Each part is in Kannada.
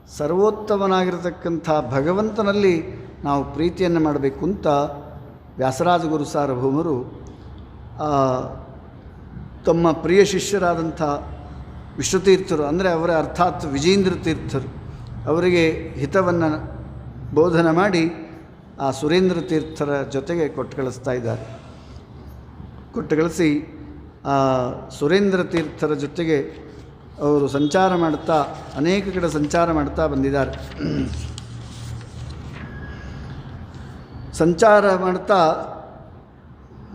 ಸರ್ವೋತ್ತಮನಾಗಿರತಕ್ಕಂಥ ಭಗವಂತನಲ್ಲಿ ನಾವು ಪ್ರೀತಿಯನ್ನು ಮಾಡಬೇಕು ಅಂತ ವ್ಯಾಸರಾಜ ಗುರು ಸಾರ್ವಭೌಮರು ತಮ್ಮ ಪ್ರಿಯ ಶಿಷ್ಯರಾದಂಥ ವಿಶ್ವತೀರ್ಥರು ಅಂದರೆ ಅವರ ಅರ್ಥಾತ್ ವಿಜೇಂದ್ರ ತೀರ್ಥರು ಅವರಿಗೆ ಹಿತವನ್ನು ಬೋಧನೆ ಮಾಡಿ ಆ ಸುರೇಂದ್ರ ತೀರ್ಥರ ಜೊತೆಗೆ ಕೊಟ್ಟು ಕಳಿಸ್ತಾ ಇದ್ದಾರೆ. ಕೊಟ್ಟು ಕಳಿಸಿ ಆ ಸುರೇಂದ್ರ ತೀರ್ಥರ ಜೊತೆಗೆ ಅವರು ಸಂಚಾರ ಮಾಡ್ತಾ ಅನೇಕ ಕಡೆ ಸಂಚಾರ ಮಾಡ್ತಾ ಬಂದಿದ್ದಾರೆ. ಸಂಚಾರ ಮಾಡ್ತಾ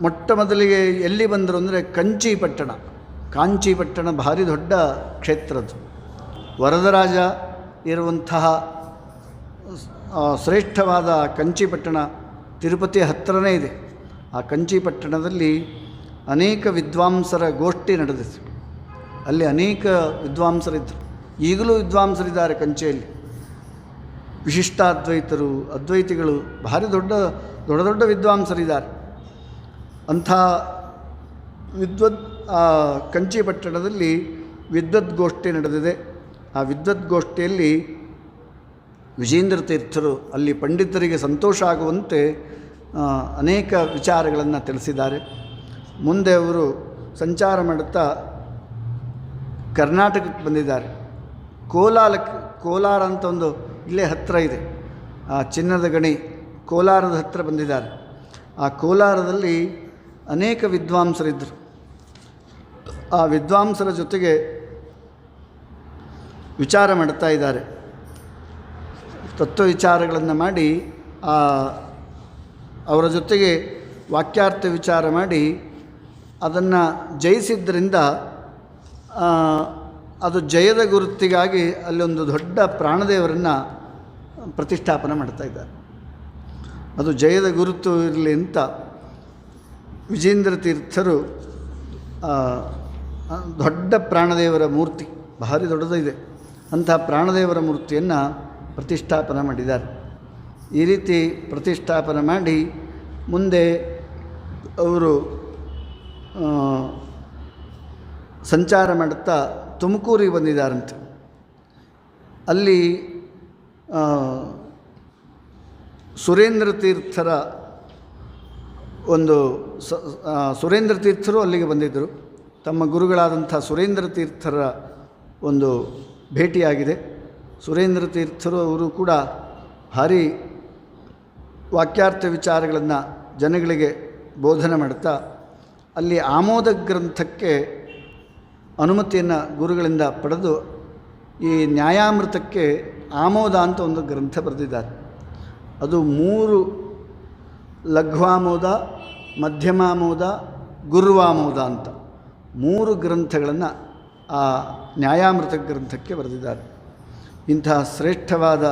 ಮೊಟ್ಟ ಮೊದಲಿಗೆ ಎಲ್ಲಿ ಬಂದರು ಅಂದರೆ ಕಂಚಿಪಟ್ಟಣ. ಕಾಂಚೀಪಟ್ಟಣ ಭಾರಿ ದೊಡ್ಡ ಕ್ಷೇತ್ರದ್ದು, ವರದರಾಜ ಇರುವಂತಹ ಶ್ರೇಷ್ಠವಾದ ಕಂಚಿಪಟ್ಟಣ ತಿರುಪತಿ ಹತ್ತಿರನೇ ಇದೆ. ಆ ಕಂಚಿಪಟ್ಟಣದಲ್ಲಿ ಅನೇಕ ವಿದ್ವಾಂಸರ ಗೋಷ್ಠಿ ನಡೆದಿತ್ತು. ಅಲ್ಲಿ ಅನೇಕ ವಿದ್ವಾಂಸರಿದ್ದರು, ಈಗಲೂ ವಿದ್ವಾಂಸರಿದ್ದಾರೆ ಕಂಚಿಯಲ್ಲಿ. ವಿಶಿಷ್ಟಾದ್ವೈತರು, ಅದ್ವೈತಿಗಳು, ಭಾರಿ ದೊಡ್ಡ ದೊಡ್ಡ ದೊಡ್ಡ ವಿದ್ವಾಂಸರಿದ್ದಾರೆ. ಅಂಥ ಕಂಚಿಪಟ್ಟಣದಲ್ಲಿ ವಿದ್ವದ್ಗೋಷ್ಠಿ ನಡೆದಿದೆ. ಆ ವಿದ್ವದ್ಗೋಷ್ಠಿಯಲ್ಲಿ ವಿಜೇಂದ್ರ ತೀರ್ಥರು ಅಲ್ಲಿ ಪಂಡಿತರಿಗೆ ಸಂತೋಷ ಆಗುವಂತೆ ಅನೇಕ ವಿಚಾರಗಳನ್ನು ತಿಳಿಸಿದ್ದಾರೆ. ಮುಂದೆ ಅವರು ಸಂಚಾರ ಮಾಡುತ್ತಾ ಕರ್ನಾಟಕಕ್ಕೆ ಬಂದಿದ್ದಾರೆ. ಕೋಲಾರ ಅಂತ ಒಂದು ಇಲ್ಲೇ ಹತ್ತಿರ ಇದೆ, ಆ ಚಿನ್ನದ ಗಣಿ ಕೋಲಾರದ ಹತ್ತಿರ ಬಂದಿದ್ದಾರೆ. ಆ ಕೋಲಾರದಲ್ಲಿ ಅನೇಕ ವಿದ್ವಾಂಸರಿದ್ದರು. ಆ ವಿದ್ವಾಂಸರ ಜೊತೆಗೆ ವಿಚಾರ ಮಾಡ್ತಾ ಇದ್ದಾರೆ, ತತ್ವ ವಿಚಾರಗಳನ್ನು ಮಾಡಿ ಅವರ ಜೊತೆಗೆ ವಾಕ್ಯಾರ್ಥ ವಿಚಾರ ಮಾಡಿ ಅದನ್ನು ಜಯಿಸಿದ್ದರಿಂದ ಅದು ಜಯದ ಗುರುತಿಗಾಗಿ ಅಲ್ಲೊಂದು ದೊಡ್ಡ ಪ್ರಾಣದೇವರನ್ನು ಪ್ರತಿಷ್ಠಾಪನೆ ಮಾಡ್ತಾಯಿದ್ದಾರೆ. ಅದು ಜಯದ ಗುರುತು ಇರಲಿ ಅಂತ ವಿಜೇಂದ್ರ ತೀರ್ಥರು ದೊಡ್ಡ ಪ್ರಾಣದೇವರ ಮೂರ್ತಿ, ಭಾರಿ ದೊಡ್ಡದಿದೆ, ಅಂತಹ ಪ್ರಾಣದೇವರ ಮೂರ್ತಿಯನ್ನು ಪ್ರತಿಷ್ಠಾಪನೆ ಮಾಡಿದ್ದಾರೆ. ಈ ರೀತಿ ಪ್ರತಿಷ್ಠಾಪನೆ ಮಾಡಿ ಮುಂದೆ ಅವರು ಸಂಚಾರ ಮಾಡುತ್ತಾ ತುಮಕೂರಿಗೆ ಬಂದಿದ್ದಾರಂತೆ. ಅಲ್ಲಿ ಸುರೇಂದ್ರ ತೀರ್ಥರ ಸುರೇಂದ್ರ ತೀರ್ಥರು ಅಲ್ಲಿಗೆ ಬಂದಿದ್ದರು. ತಮ್ಮ ಗುರುಗಳಾದಂಥ ಸುರೇಂದ್ರ ತೀರ್ಥರ ಒಂದು ಭೇಟಿಯಾಗಿದೆ. ಸುರೇಂದ್ರ ತೀರ್ಥರು ಅವರು ಕೂಡ ಭಾರಿ ವಾಕ್ಯಾರ್ಥ ವಿಚಾರಗಳನ್ನು ಜನಗಳಿಗೆ ಬೋಧನೆ ಮಾಡ್ತಾ ಅಲ್ಲಿ ಆಮೋದ ಗ್ರಂಥಕ್ಕೆ ಅನುಮತಿಯನ್ನು ಗುರುಗಳಿಂದ ಪಡೆದು ಈ ನ್ಯಾಯಾಮೃತಕ್ಕೆ ಆಮೋದ ಅಂತ ಒಂದು ಗ್ರಂಥ ಬರೆದಿದ್ದಾರೆ. ಅದು 3 ಲಘ್ವಾಮೋದ, ಮಧ್ಯಮಾಮೋದ, ಗುರುವಾಮೋದ ಅಂತ 3 ಗ್ರಂಥಗಳನ್ನು ಆ ನ್ಯಾಯಾಮೃತ ಗ್ರಂಥಕ್ಕೆ ಬರೆದಿದ್ದಾರೆ. ಇಂತಹ ಶ್ರೇಷ್ಠವಾದ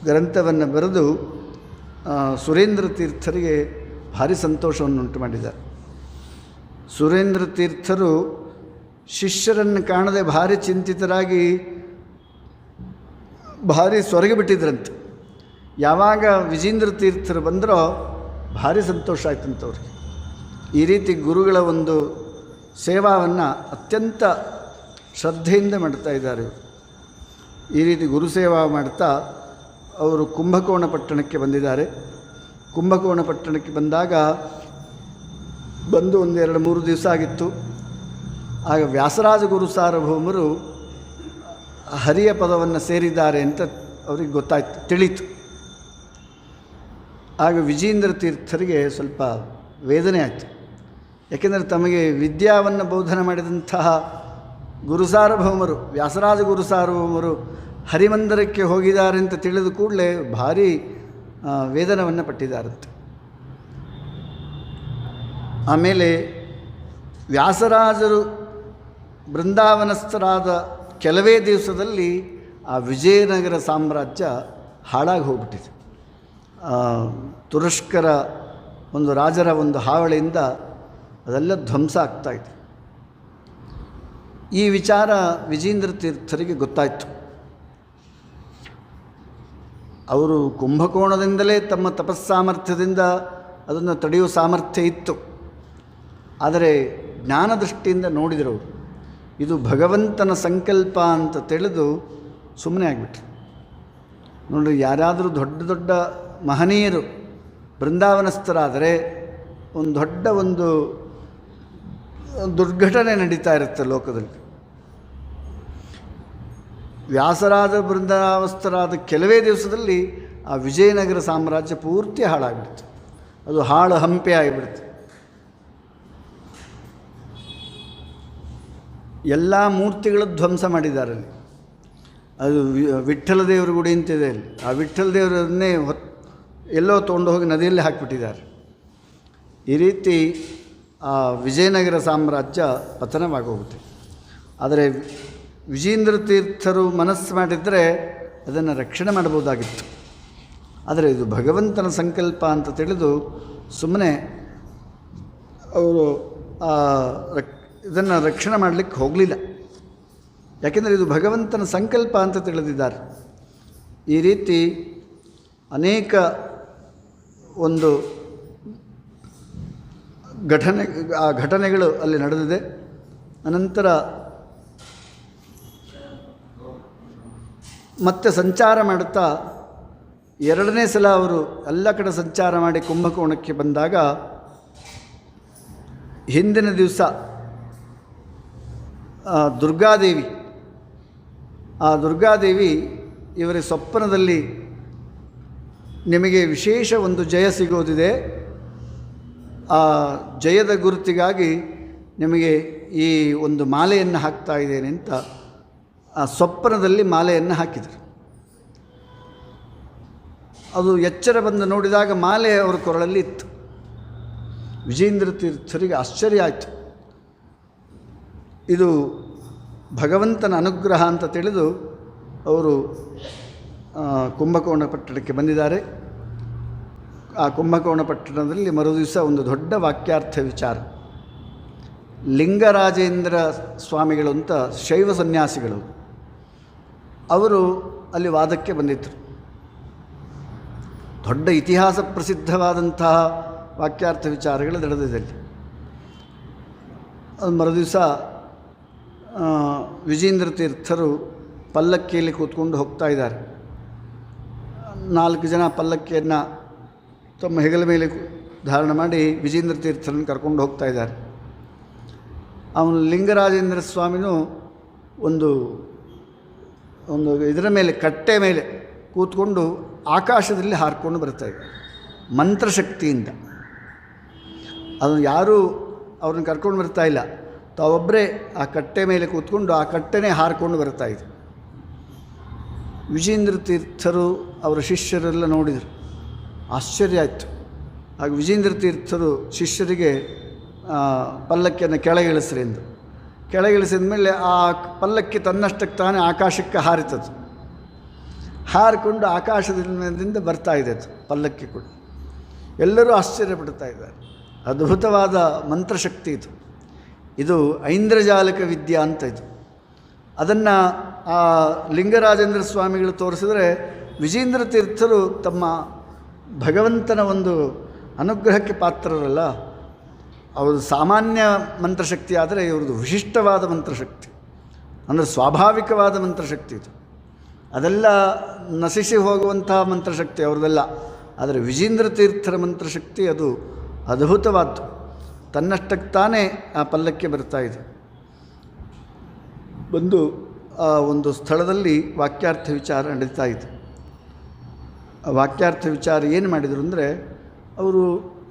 ಗ್ರಂಥವನ್ನು ಬರೆದು ಸುರೇಂದ್ರ ತೀರ್ಥರಿಗೆ ಭಾರಿ ಸಂತೋಷವನ್ನುಂಟು ಮಾಡಿದ್ದಾರೆ. ಸುರೇಂದ್ರ ತೀರ್ಥರು ಶಿಷ್ಯರನ್ನು ಕಾಣದೆ ಭಾರಿ ಚಿಂತಿತರಾಗಿ ಭಾರಿ ಸೊರಗಿ ಬಿಟ್ಟಿದ್ರಂತೆ. ಯಾವಾಗ ವಿಜೇಂದ್ರ ತೀರ್ಥರು ಬಂದರೋ ಭಾರಿ ಸಂತೋಷ ಆಯ್ತಂತವ್ರಿಗೆ. ಈ ರೀತಿ ಗುರುಗಳ ಒಂದು ಸೇವಾವನ್ನು ಅತ್ಯಂತ ಶ್ರದ್ಧೆಯಿಂದ ಮಾಡ್ತಾ ಇದ್ದಾರೆ. ಈ ರೀತಿ ಗುರು ಸೇವಾ ಮಾಡ್ತಾ ಅವರು ಕುಂಭಕೋಣ ಪಟ್ಟಣಕ್ಕೆ ಬಂದಿದ್ದಾರೆ. ಕುಂಭಕೋಣ ಪಟ್ಟಣಕ್ಕೆ ಬಂದಾಗ ಬಂದು 1-2-3 ದಿವಸ ಆಗಿತ್ತು. ಆಗ ವ್ಯಾಸರಾಜ ಗುರು ಸಾರ್ವಭೌಮರು ಹರಿಯ ಪದವನ್ನು ಸೇರಿದ್ದಾರೆ ಅಂತ ಅವ್ರಿಗೆ ಗೊತ್ತಾಯ್ತು, ತಿಳಿತು. ಆಗ ವಿಜೇಂದ್ರ ತೀರ್ಥರಿಗೆ ಸ್ವಲ್ಪ ವೇದನೆ ಆಯಿತು. ಯಾಕೆಂದರೆ ತಮಗೆ ವಿದ್ಯಾವನ್ನು ಬೋಧನೆ ಮಾಡಿದಂತಹ ಗುರು ಸಾರ್ವಭೌಮರು, ವ್ಯಾಸರಾಜ ಗುರು ಸಾರ್ವಭೌಮರು ಹರಿಮಂದಿರಕ್ಕೆ ಹೋಗಿದ್ದಾರೆ ಅಂತ ತಿಳಿದ ಕೂಡಲೇ ಭಾರಿ ವೇದನವನ್ನು ಪಟ್ಟಿದ್ದಾರಂತೆ. ಆಮೇಲೆ ವ್ಯಾಸರಾಜರು ಬೃಂದಾವನಸ್ಥರಾದ ಕೆಲವೇ ದಿವಸದಲ್ಲಿ ಆ ವಿಜಯನಗರ ಸಾಮ್ರಾಜ್ಯ ಹಾಳಾಗಿ ಹೋಗ್ಬಿಟ್ಟಿದೆ. ತುರಷ್ಕರ ಒಂದು ರಾಜರ ಒಂದು ಹಾವಳಿಯಿಂದ ಅದೆಲ್ಲ ಧ್ವಂಸ ಆಗ್ತಾಯಿದೆ. ಈ ವಿಚಾರ ವಿಜೇಂದ್ರ ತೀರ್ಥರಿಗೆ ಗೊತ್ತಾಯಿತು. ಅವರು ಕುಂಭಕೋಣದಿಂದಲೇ ತಮ್ಮ ತಪಸ್ಸಾಮರ್ಥ್ಯದಿಂದ ಅದನ್ನು ತಡೆಯುವ ಸಾಮರ್ಥ್ಯ ಇತ್ತು. ಆದರೆ ಜ್ಞಾನದೃಷ್ಟಿಯಿಂದ ನೋಡಿದರು. ಇದು ಭಗವಂತನ ಸಂಕಲ್ಪ ಅಂತ ತಿಳಿದು ಸುಮ್ಮನೆ ಆಗಿಬಿಟ್ರು. ನೋಡ್ರಿ, ಯಾರಾದರೂ ದೊಡ್ಡ ದೊಡ್ಡ ಮಹನೀಯರು ಬೃಂದಾವನಸ್ಥರಾದರೆ ಒಂದು ದೊಡ್ಡ ಒಂದು ದುರ್ಘಟನೆ ನಡೀತಾ ಇರುತ್ತೆ ಲೋಕದಲ್ಲಿ. ವ್ಯಾಸರಾದ ಬೃಂದಾವಸ್ಥರಾದ ಕೆಲವೇ ದಿವಸದಲ್ಲಿ ಆ ವಿಜಯನಗರ ಸಾಮ್ರಾಜ್ಯ ಪೂರ್ತಿ ಹಾಳಾಗ್ಬಿಡ್ತು. ಅದು ಹಾಳು ಹಂಪೆ ಆಗಿಬಿಡ್ತು. ಎಲ್ಲ ಮೂರ್ತಿಗಳ ಧ್ವಂಸ ಮಾಡಿದ್ದಾರೆ ಅಲ್ಲಿ. ಅದು ವಿಠ್ಠಲ ದೇವರ ಗುಡಿ ಅಂತಿದೆ ಅಲ್ಲಿ. ಆ ವಿಠ್ಠಲ ದೇವರನ್ನೇ ಎಲ್ಲೋ ತೊಗೊಂಡು ಹೋಗಿ ನದಿಯಲ್ಲಿ ಹಾಕಿಬಿಟ್ಟಿದ್ದಾರೆ. ಈ ರೀತಿ ಆ ವಿಜಯನಗರ ಸಾಮ್ರಾಜ್ಯ ಪತನವಾಗೋಗುತ್ತೆ. ಆದರೆ ವಿಜೇಂದ್ರ ತೀರ್ಥರು ಮನಸ್ಸು ಮಾಡಿದರೆ ಅದನ್ನು ರಕ್ಷಣೆ ಮಾಡ್ಬೋದಾಗಿತ್ತು. ಆದರೆ ಇದು ಭಗವಂತನ ಸಂಕಲ್ಪ ಅಂತ ತಿಳಿದು ಸುಮ್ಮನೆ ಅವರು ಇದನ್ನು ರಕ್ಷಣೆ ಮಾಡಲಿಕ್ಕೆ ಹೋಗಲಿಲ್ಲ. ಯಾಕೆಂದರೆ ಇದು ಭಗವಂತನ ಸಂಕಲ್ಪ ಅಂತ ತಿಳಿದಿದ್ದಾರೆ. ಈ ರೀತಿ ಅನೇಕ ಒಂದು ಘಟನೆಗಳು ಅಲ್ಲಿ ನಡೆದಿದೆ. ಅನಂತರ ಮತ್ತೆ ಸಂಚಾರ ಮಾಡುತ್ತಾ ಎರಡನೇ ಸಲ ಅವರು ಎಲ್ಲ ಕಡೆ ಸಂಚಾರ ಮಾಡಿ ಕುಂಭಕೋಣಕ್ಕೆ ಬಂದಾಗ ಹಿಂದಿನ ದಿವಸ ದುರ್ಗಾದೇವಿ ಇವರ ಸ್ವಪ್ನದಲ್ಲಿ ನಿಮಗೆ ವಿಶೇಷ ಒಂದು ಜಯ ಸಿಗೋದಿದೆ, ಆ ಜಯದ ಗುರುತಿಗಾಗಿ ನಿಮಗೆ ಈ ಒಂದು ಮಾಲೆಯನ್ನು ಹಾಕ್ತಾ ಇದ್ದೇನೆ ಅಂತ ಆ ಸ್ವಪ್ನದಲ್ಲಿ ಮಾಲೆಯನ್ನು ಹಾಕಿದರು. ಅದು ಎಚ್ಚರ ಬಂದು ನೋಡಿದಾಗ ಮಾಲೆ ಅವರ ಕೊರಳಲ್ಲಿ ಇತ್ತು. ವಿಜೇಂದ್ರ ತೀರ್ಥರಿಗೆ ಆಶ್ಚರ್ಯ ಆಯಿತು. ಇದು ಭಗವಂತನ ಅನುಗ್ರಹ ಅಂತ ತಿಳಿದು ಅವರು ಕುಂಭಕೋಣ ಪಟ್ಟಣಕ್ಕೆ ಬಂದಿದ್ದಾರೆ. ಆ ಕುಂಭಕೋಣ ಪಟ್ಟಣದಲ್ಲಿ ಮರುದಿವಸ ಒಂದು ದೊಡ್ಡ ವಾಕ್ಯಾರ್ಥ ವಿಚಾರ. ಲಿಂಗರಾಜೇಂದ್ರ ಸ್ವಾಮಿಗಳು ಅಂತ ಶೈವ ಸನ್ಯಾಸಿಗಳು ಅವರು ಅಲ್ಲಿ ವಾದಕ್ಕೆ ಬಂದಿದ್ದರು. ದೊಡ್ಡ ಇತಿಹಾಸ ಪ್ರಸಿದ್ಧವಾದಂತಹ ವಾಕ್ಯಾರ್ಥ ವಿಚಾರಗಳು ನಡೆದಿದೆ ಅಲ್ಲಿ. ಅದು ಮರುದಿವಸ ವಿಜೇಂದ್ರ ತೀರ್ಥರು ಪಲ್ಲಕ್ಕಿಯಲ್ಲಿ ಕೂತ್ಕೊಂಡು ಹೋಗ್ತಾ ಇದ್ದಾರೆ. 4 ಜನ ಪಲ್ಲಕ್ಕಿಯನ್ನು ತಮ್ಮ ಹೆಗಲ ಮೇಲೆ ಧಾರಣ ಮಾಡಿ ವಿಜೇಂದ್ರ ತೀರ್ಥರನ್ನು ಕರ್ಕೊಂಡು ಹೋಗ್ತಾ ಇದ್ದಾರೆ. ಅವನು ಲಿಂಗರಾಜೇಂದ್ರ ಸ್ವಾಮಿನೂ ಒಂದು ಇದರ ಮೇಲೆ ಕಟ್ಟೆ ಮೇಲೆ ಕೂತ್ಕೊಂಡು ಆಕಾಶದಲ್ಲಿ ಹಾರಿಕೊಂಡು ಬರ್ತಾಯಿದ್ದಾರೆ ಮಂತ್ರಶಕ್ತಿಯಿಂದ. ಅದನ್ನು ಯಾರೂ ಅವ್ರನ್ನ ಕರ್ಕೊಂಡು ಬರ್ತಾ ಇಲ್ಲ, ತಾವೊಬ್ಬರೇ ಆ ಕಟ್ಟೆ ಮೇಲೆ ಕೂತ್ಕೊಂಡು ಆ ಕಟ್ಟೆನೇ ಹಾರಿಕೊಂಡು ಬರ್ತಾಯಿದ್ರು. ವಿಜೇಂದ್ರ ತೀರ್ಥರು ಅವರ ಶಿಷ್ಯರೆಲ್ಲ ನೋಡಿದರು, ಆಶ್ಚರ್ಯ ಆಯಿತು. ಆಗ ವಿಜೇಂದ್ರ ತೀರ್ಥರು ಶಿಷ್ಯರಿಗೆ ಪಲ್ಲಕ್ಕಿಯನ್ನು ಕೆಳಗಿಳಿಸ್ರಿ ಎಂದು. ಕೆಳಗಿಳಿಸಿದ ಮೇಲೆ ಆ ಪಲ್ಲಕ್ಕಿ ತನ್ನಷ್ಟಕ್ಕೆ ತಾನೇ ಆಕಾಶಕ್ಕೆ ಹಾರಿತದು. ಹಾರಿಕೊಂಡು ಆಕಾಶದಿಂದ ಬರ್ತಾ ಇದೆ ಅದು ಪಲ್ಲಕ್ಕಿ ಕೂಡ. ಎಲ್ಲರೂ ಆಶ್ಚರ್ಯಪಡ್ತಾ ಇದ್ದಾರೆ. ಅದ್ಭುತವಾದ ಮಂತ್ರಶಕ್ತಿ ಇದು. ಇದು ಐಂದ್ರಜಾಲಕ ವಿದ್ಯಾ ಅಂತ ಇದು. ಅದನ್ನು ಆ ಲಿಂಗರಾಜೇಂದ್ರ ಸ್ವಾಮಿಗಳು ತೋರಿಸಿದರೆ ವಿಜೇಂದ್ರ ತೀರ್ಥರು ತಮ್ಮ ಭಗವಂತನ ಒಂದು ಅನುಗ್ರಹಕ್ಕೆ ಪಾತ್ರರಲ್ಲ. ಅವರು ಸಾಮಾನ್ಯ ಮಂತ್ರಶಕ್ತಿ ಆದರೆ ಇವ್ರದ್ದು ವಿಶಿಷ್ಟವಾದ ಮಂತ್ರಶಕ್ತಿ, ಅಂದರೆ ಸ್ವಾಭಾವಿಕವಾದ ಮಂತ್ರಶಕ್ತಿ ಇದು. ಅದೆಲ್ಲ ನಶಿಸಿ ಹೋಗುವಂತಹ ಮಂತ್ರಶಕ್ತಿ ಅವ್ರದ್ದೆಲ್ಲ. ಆದರೆ ವಿಜೇಂದ್ರ ತೀರ್ಥರ ಮಂತ್ರಶಕ್ತಿ ಅದು ಅದ್ಭುತವಾದ್ದು. ತನ್ನಷ್ಟಕ್ಕೆ ತಾನೇ ಆ ಪಲ್ಲಕ್ಕೆ ಬರ್ತಾಯಿದೆ. ಬಂದು ಆ ಒಂದು ಸ್ಥಳದಲ್ಲಿ ವಾಕ್ಯಾರ್ಥ ವಿಚಾರ ನಡೀತಾ ಇದೆ. ಆ ವಾಕ್ಯಾರ್ಥ ವಿಚಾರ ಏನು ಮಾಡಿದರು ಅಂದರೆ, ಅವರು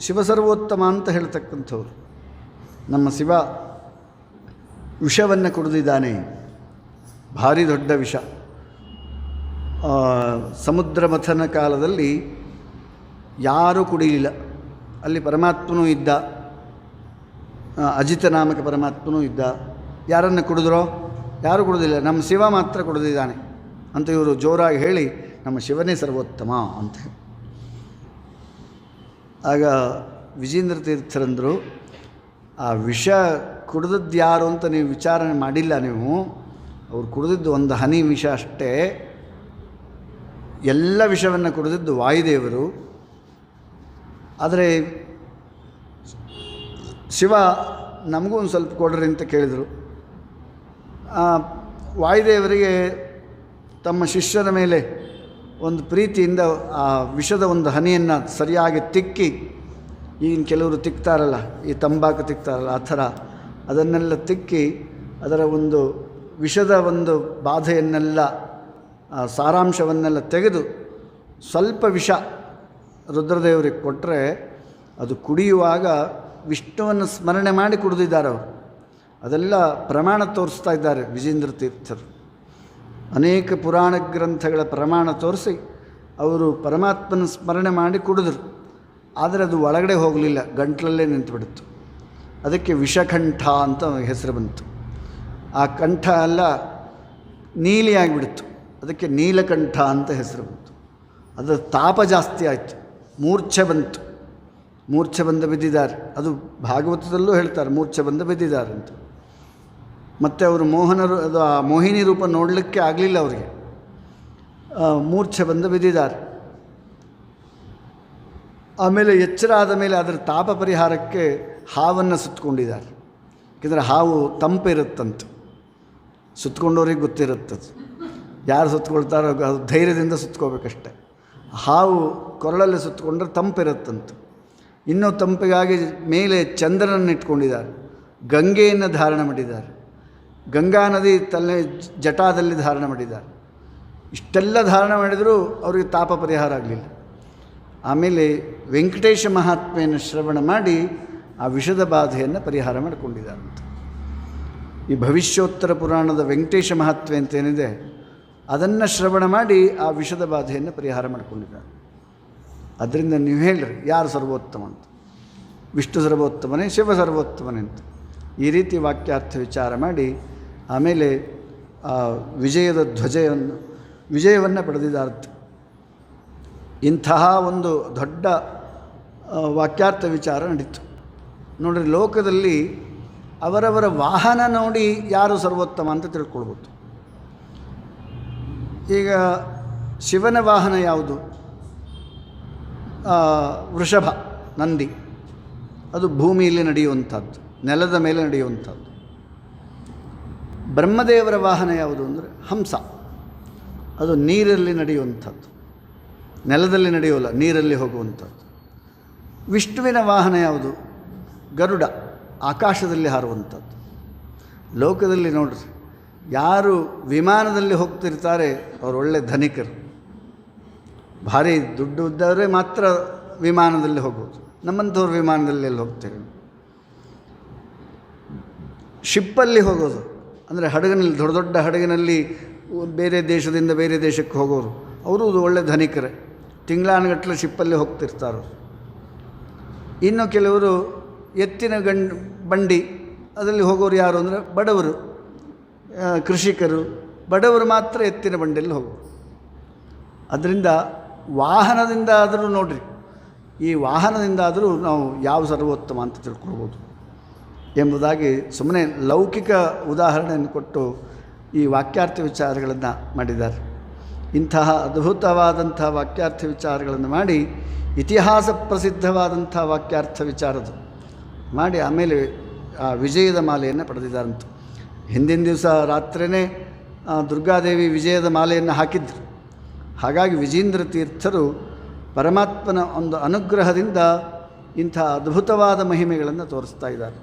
ಶಿವಸರ್ವೋತ್ತಮ ಅಂತ ಹೇಳ್ತಕ್ಕಂಥವ್ರು. ನಮ್ಮ ಶಿವ ವಿಷವನ್ನು ಕುಡಿದಿದ್ದಾನೆ, ಭಾರಿ ದೊಡ್ಡ ವಿಷ. ಸಮುದ್ರ ಮಥನ ಕಾಲದಲ್ಲಿ ಯಾರೂ ಕುಡಿಯಲಿಲ್ಲ. ಅಲ್ಲಿ ಪರಮಾತ್ಮನೂ ಇದ್ದ, ಅಜಿತ ನಾಮಕ ಪರಮಾತ್ಮನೂ ಇದ್ದ. ಯಾರನ್ನು ಕುಡಿದ್ರೋ? ಯಾರೂ ಕುಡಿದಿಲ್ಲ, ನಮ್ಮ ಶಿವ ಮಾತ್ರ ಕುಡಿದಿದ್ದಾನೆ ಅಂತ ಇವರು ಜೋರಾಗಿ ಹೇಳಿ ನಮ್ಮ ಶಿವನೇ ಸರ್ವೋತ್ತಮ ಅಂತ. ಆಗ ವಿಜೇಂದ್ರ ತೀರ್ಥರಂದರು, ಆ ವಿಷ ಕುಡಿದದ್ದು ಯಾರು ಅಂತ ನೀವು ವಿಚಾರಣೆ ಮಾಡಿಲ್ಲ. ನೀವು ಅವ್ರು ಕುಡಿದಿದ್ದು ಒಂದು ಹನಿ ವಿಷ ಅಷ್ಟೇ. ಎಲ್ಲ ವಿಷವನ್ನು ಕುಡಿದಿದ್ದು ವಾಯುದೇವರು. ಆದರೆ ಶಿವ ನಮಗೂ ಒಂದು ಸ್ವಲ್ಪ ಕೊಡ್ರಿ ಅಂತ ಕೇಳಿದರು. ವಾಯುದೇವರಿಗೆ ತಮ್ಮ ಶಿಷ್ಯರ ಮೇಲೆ ಒಂದು ಪ್ರೀತಿಯಿಂದ ಆ ವಿಷದ ಒಂದು ಹನಿಯನ್ನು ಸರಿಯಾಗಿ ತಿಕ್ಕಿ, ಈಗಿನ ಕೆಲವರು ತಿಕ್ತಾರಲ್ಲ, ಈ ತಂಬಾಕು ತಿಕ್ತಾರಲ್ಲ ಆ ಥರ ಅದನ್ನೆಲ್ಲ ತಿಕ್ಕಿ ಅದರ ಒಂದು ವಿಷದ ಒಂದು ಬಾಧೆಯನ್ನೆಲ್ಲ ಸಾರಾಂಶವನ್ನೆಲ್ಲ ತೆಗೆದು ಸ್ವಲ್ಪ ವಿಷ ರುದ್ರದೇವರಿಗೆ ಕೊಟ್ಟರೆ ಅದು ಕುಡಿಯುವಾಗ ವಿಷ್ಣುವನ್ನು ಸ್ಮರಣೆ ಮಾಡಿ ಕುಡಿದಿದ್ದಾರೆ ಅವರು. ಅದೆಲ್ಲ ಪ್ರಮಾಣ ತೋರಿಸ್ತಾ ಇದ್ದಾರೆ ವಿಜೇಂದ್ರ ತೀರ್ಥರು. ಅನೇಕ ಪುರಾಣ ಗ್ರಂಥಗಳ ಪ್ರಮಾಣ ತೋರಿಸಿ ಅವರು ಪರಮಾತ್ಮನ ಸ್ಮರಣೆ ಮಾಡಿ ಕುಡಿದ್ರು. ಆದರೆ ಅದು ಒಳಗಡೆ ಹೋಗಲಿಲ್ಲ, ಗಂಟಲಲ್ಲೇ ನಿಂತುಬಿಡ್ತು. ಅದಕ್ಕೆ ವಿಷಕಂಠ ಅಂತ ಹೆಸರು ಬಂತು. ಆ ಕಂಠ ಎಲ್ಲ ನೀಲಿಯಾಗಿಬಿಡ್ತು, ಅದಕ್ಕೆ ನೀಲಕಂಠ ಅಂತ ಹೆಸರು ಬಂತು. ಅದರ ತಾಪ ಜಾಸ್ತಿ ಆಯಿತು, ಮೂರ್ಛೆ ಬಂತು, ಮೂರ್ಛೆ ಬಂದು ಬಿದ್ದಿದ್ದಾರೆ. ಅದು ಭಾಗವತದಲ್ಲೂ ಹೇಳ್ತಾರೆ, ಮೂರ್ಛೆ ಬಂದು ಬಿದ್ದಿದ್ದಾರೆ ಅಂತ. ಮತ್ತು ಅವರು ಅದು ಆ ಮೋಹಿನಿ ರೂಪ ನೋಡಲಿಕ್ಕೆ ಆಗಲಿಲ್ಲ ಅವರಿಗೆ, ಮೂರ್ಛೆ ಬಂದು ಬಿದ್ದಿದ್ದಾರೆ. ಆಮೇಲೆ ಎಚ್ಚರ ಆದ ಮೇಲೆ ಅದರ ತಾಪ ಪರಿಹಾರಕ್ಕೆ ಹಾವನ್ನು ಸುತ್ತಕೊಂಡಿದ್ದಾರೆ. ಯಾಕೆಂದರೆ ಹಾವು ತಂಪಿರುತ್ತಂತೆ, ಸುತ್ತಕೊಂಡವ್ರಿಗೆ ಗೊತ್ತಿರುತ್ತದು. ಯಾರು ಸುತ್ತಕೊಳ್ತಾರೋ ಅದು ಧೈರ್ಯದಿಂದ ಸುತ್ತಕೋಬೇಕಷ್ಟೆ. ಹಾವು ಕೊರಳಲ್ಲಿ ಸುತ್ತಕೊಂಡ್ರೆ ತಂಪಿರುತ್ತಂತೆ. ಇನ್ನೂ ತಂಪಿಗಾಗಿ ಮೇಲೆ ಚಂದ್ರನನ್ನು ಇಟ್ಕೊಂಡಿದ್ದಾರೆ, ಗಂಗೆಯನ್ನು ಧಾರಣ ಮಾಡಿದ್ದಾರೆ, ಗಂಗಾ ನದಿ ತಲೆ ಜಟಾದಲ್ಲಿ ಧಾರಣ ಮಾಡಿದ್ದಾರೆ. ಇಷ್ಟೆಲ್ಲ ಧಾರಣ ಮಾಡಿದರೂ ಅವರಿಗೆ ತಾಪ ಪರಿಹಾರ ಆಗಲಿಲ್ಲ. ಆಮೇಲೆ ವೆಂಕಟೇಶ ಮಹಾತ್ಮೆಯನ್ನು ಶ್ರವಣ ಮಾಡಿ ಆ ವಿಷದ ಬಾಧೆಯನ್ನು ಪರಿಹಾರ ಮಾಡಿಕೊಂಡಿದ್ದಾರಂತೆ. ಈ ಭವಿಷ್ಯೋತ್ತರ ಪುರಾಣದ ವೆಂಕಟೇಶ ಮಹಾತ್ಮೆ ಅಂತೇನಿದೆ ಅದನ್ನು ಶ್ರವಣ ಮಾಡಿ ಆ ವಿಷದ ಬಾಧೆಯನ್ನು ಪರಿಹಾರ ಮಾಡಿಕೊಂಡಿದ್ದಾರೆ. ಅದರಿಂದ ನೀವು ಹೇಳ್ರಿ ಯಾರು ಸರ್ವೋತ್ತಮ ಅಂತ, ವಿಷ್ಣು ಸರ್ವೋತ್ತಮನೇ, ಶಿವ ಸರ್ವೋತ್ತಮನೇ ಅಂತ ಈ ರೀತಿ ವಾಕ್ಯಾರ್ಥ ವಿಚಾರ ಮಾಡಿ ಆಮೇಲೆ ಆ ವಿಜಯದ ವಿಜಯವನ್ನು ಪಡೆದಿದ್ದಾರೆ. ಇಂತಹ ಒಂದು ದೊಡ್ಡ ವಾಕ್ಯಾರ್ಥ ವಿಚಾರ ನಡೀತು. ನೋಡ್ರಿ, ಲೋಕದಲ್ಲಿ ಅವರವರ ವಾಹನ ನೋಡಿ ಯಾರು ಸರ್ವೋತ್ತಮ ಅಂತ ತಿಳ್ಕೊಳ್ಬೋದು. ಈಗ ಶಿವನ ವಾಹನ ಯಾವುದು? ವೃಷಭ, ನಂದಿ. ಅದು ಭೂಮಿಯಲ್ಲಿ ನಡೆಯುವಂಥದ್ದು, ನೆಲದ ಮೇಲೆ ನಡೆಯುವಂಥದ್ದು. ಬ್ರಹ್ಮದೇವರ ವಾಹನ ಯಾವುದು ಅಂದರೆ ಹಂಸ. ಅದು ನೀರಲ್ಲಿ ನಡೆಯುವಂಥದ್ದು, ನೆಲದಲ್ಲಿ ನಡೆಯೋಲ್ಲ, ನೀರಲ್ಲಿ ಹೋಗುವಂಥದ್ದು. ವಿಷ್ಣುವಿನ ವಾಹನ ಯಾವುದು? ಗರುಡ, ಆಕಾಶದಲ್ಲಿ ಹಾರುವಂಥದ್ದು. ಲೋಕದಲ್ಲಿ ನೋಡ್ರಿ, ಯಾರು ವಿಮಾನದಲ್ಲಿ ಹೋಗ್ತಿರ್ತಾರೆ ಅವರು ಒಳ್ಳೆ ಧನಿಕರು, ಭಾರಿ ದುಡ್ಡು ಇದ್ದವರೇ ಮಾತ್ರ ವಿಮಾನದಲ್ಲಿ ಹೋಗೋದು. ನಮ್ಮಂಥವ್ರು ವಿಮಾನದಲ್ಲಿ ಎಲ್ಲಿ ಹೋಗ್ತೇವೆ? ಶಿಪ್ಪಲ್ಲಿ ಹೋಗೋದು ಅಂದರೆ ಹಡಗಿನಲ್ಲಿ, ದೊಡ್ಡ ದೊಡ್ಡ ಹಡಗಿನಲ್ಲಿ ಬೇರೆ ದೇಶದಿಂದ ಬೇರೆ ದೇಶಕ್ಕೆ ಹೋಗೋರು ಅವರು ಒಳ್ಳೆ ಧನಿಕರೇ, ತಿಂಗಳಾನುಗಟ್ಟಲೆ ಶಿಪ್ಪಲ್ಲಿ ಹೋಗ್ತಿರ್ತಾರೆ. ಇನ್ನು ಕೆಲವರು ಎತ್ತಿನ ಬಂಡಿ ಅದರಲ್ಲಿ ಹೋಗೋರು ಯಾರು ಅಂದರೆ ಬಡವರು, ಕೃಷಿಕರು. ಬಡವರು ಮಾತ್ರ ಎತ್ತಿನ ಬಂಡಿಯಲ್ಲಿ ಹೋಗೋರು. ಅದರಿಂದ ವಾಹನದಿಂದ ಆದರೂ ನೋಡ್ರಿ, ಈ ವಾಹನದಿಂದಾದರೂ ನಾವು ಯಾವ ಸರ್ವೋತ್ತಮ ಅಂತ ತಿಳ್ಕೊಳ್ಬೋದು ಎಂಬುದಾಗಿ ಸುಮ್ಮನೆ ಲೌಕಿಕ ಉದಾಹರಣೆಯನ್ನು ಕೊಟ್ಟು ಈ ವಾಕ್ಯಾರ್ಥ ವಿಚಾರಗಳನ್ನು ಮಾಡಿದ್ದಾರೆ. ಇಂತಹ ಅದ್ಭುತವಾದಂಥ ವಾಕ್ಯಾರ್ಥ ವಿಚಾರಗಳನ್ನು ಮಾಡಿ ಇತಿಹಾಸ ಪ್ರಸಿದ್ಧವಾದಂಥ ವಾಕ್ಯಾರ್ಥ ವಿಚಾರದು ಮಾಡಿ ಆಮೇಲೆ ಆ ವಿಜಯದ ಮಾಲೆಯನ್ನು ಪಡೆದಿದ್ದಾರಂತೆ. ಹಿಂದಿನ ದಿವಸ ರಾತ್ರಿಯೇ ದುರ್ಗಾದೇವಿ ವಿಜಯದ ಮಾಲೆಯನ್ನು ಹಾಕಿದ್ರು. ಹಾಗಾಗಿ ವಿಜೇಂದ್ರ ತೀರ್ಥರು ಪರಮಾತ್ಮನ ಒಂದು ಅನುಗ್ರಹದಿಂದ ಇಂಥ ಅದ್ಭುತವಾದ ಮಹಿಮೆಗಳನ್ನು ತೋರಿಸ್ತಾ ಇದ್ದಾರೆ.